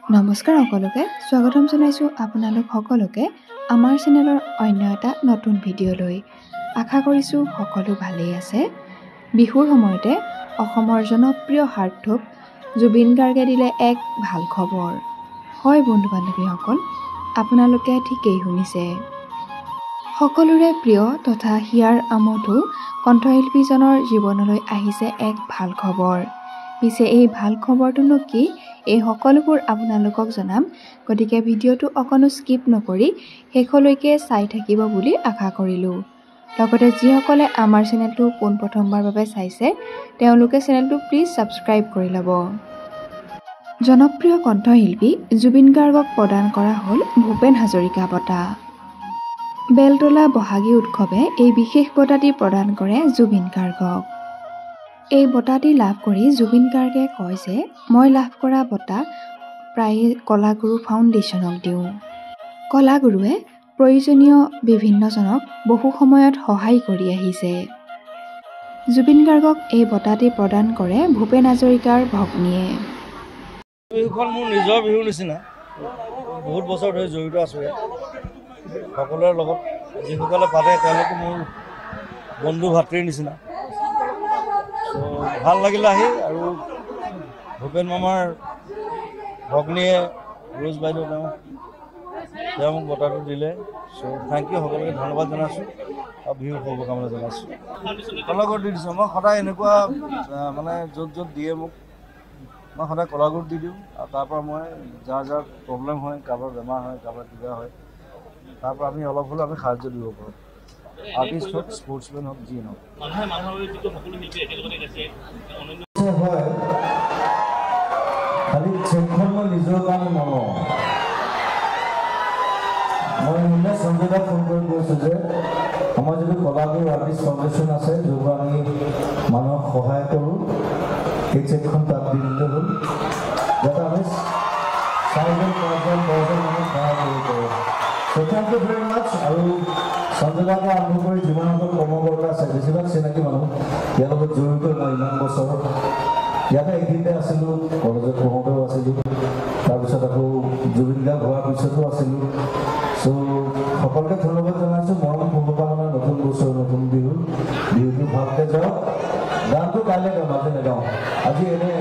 নমস্কাৰ সকলোকে স্বাগতম জনাইছো আপোনালোক সকলোকে আমাৰ চেনেলৰ অন্য এটা নতুন ভিডিঅ'লৈ আশা কৰিছো সকলো ভালেই আছে বিহুৰ সময়তে অসমৰ জনপ্ৰিয় হাৰ্টথ্ৰব জুবিন গাৰ্গে দিলে এক ভাল খবৰ হয় বন্ধু বান্ধৱীসকল আপোনালোকে ঠিকই শুনিছে সকলোৰে প্ৰিয় তথা হিয়াৰ আমোদো কণ্ঠশিল্পীজনৰ জীৱনলৈ আহিছে এক ভাল খবৰ পিছে এই ভাল খবৰটোনো কি এই সকলোবোৰ আপোনালোকক জনাম গতিকে ভিডিঅ'টো অকনো স্কিপ নকৰি শেষলৈকে চাই থাকিব বুলি আশা কৰিলো লগতে যিসকলে আমাৰ চেনেলটো পোনপ্ৰথমবাৰৰ বাবে চাইছে তেওঁলোকে চেনেলটো প্লিজ সাবস্ক্ৰাইব কৰি ল'ব জনপ্ৰিয় কণ্ঠশিল্পী জুবিন গাৰ্গক প্ৰদান কৰা হ'ল ভূপেন হাজৰিকা বঁটা বেলতলা বহাগী উৎসৱে এই বিশেষ বঁটাটি প্ৰদান কৰে জুবিন গাৰ্গক এই বঁটাটি লাভ কৰি জুবিন গাৰ্গে কয় যে মই লাভ কৰা বঁটা প্ৰায় কলাগুৰু ফাউণ্ডেশ্যনক দিওঁ কলাগুৰুৱে প্ৰয়োজনীয় বিভিন্নজনক বহু সময়ত সহায় কৰি আহিছে জুবিন গাৰ্গক এই বঁটাটি প্ৰদান কৰে ভূপেন হাজৰিকাৰ ভগ্নীয়ে বিহুখন মোৰ নিজৰ বিহু নিচিনা বহুত বছৰ ধৰি জড়িত আছোঁ সকলোৰে লগত যিসকলে পাতে তেওঁলোকে মোৰ বন্ধু ভাতৃৰ নিচিনা ভাল লাগিলে আহি আৰু ভূপেন মামাৰ ভগ্নীয়ে ৰোজ বাইদেউ তেওঁ মোক বঁটাটো দিলে থেংক ইউ সকলোকে ধন্যবাদ জনাইছোঁ আৰু বিহুৰ শুভকামনা জনাইছোঁ কলাগুৰু দি দিছোঁ মই সদায় এনেকুৱা মানে য'ত দিয়ে মোক মই সদায় কলাগুৰু দি দিওঁ আৰু তাৰপৰা মই যাৰ প্ৰব্লেম হয় কাৰোবাৰ বেমাৰ হয় কাৰোবাৰ কিবা হয় তাৰপৰা আমি অলপ হ'লেও আমি সাহায্য দিব পাৰোঁ আৰ্টিষ্ট হওক স্পৰ্টছমেন হওক যি নহওক খালি চেকখন মই নিজৰ কাৰণে নলওঁ মই সিদিনা সঞ্জয়দাক ফোন কৰি কৈছোঁ যে আমাৰ যিটো কলাগুৰু আৰ্টিষ্ট ফাউণ্ডেশ্যন আছে য'ৰ পৰা আমি মানুহক সহায় কৰোঁ সেই চেকখন তাত দি দিলে হ'ল যাতে আমি 4জন 5জন 10জন মানুহ সহায় কৰিব পাৰোঁ থেংক ইউ ভেৰি মাছ আৰু সঞ্জয়দাকে আৰম্ভ কৰি যিমানসকল কৰ্মকৰ্তা আছে বেছিভাগ চিনাকি মানুহ ইয়াৰ লগত জড়িত মই ইমান বছৰ ইয়াতে এইখিনিতে আছিলোঁ কলেজত পঢ়োঁতেও আছিলোঁ তাৰপিছত আকৌ জুবিন গাৰ্গ হোৱাৰ পিছতো আছিলোঁ সকলোকে ধন্যবাদ জনাইছোঁ মৰম শুভকামনা নতুন বছৰ নতুন বিহুটো ভালকৈ যাওক গানটো কাইলৈ গাম আজি নাগাওঁ আজি এনেই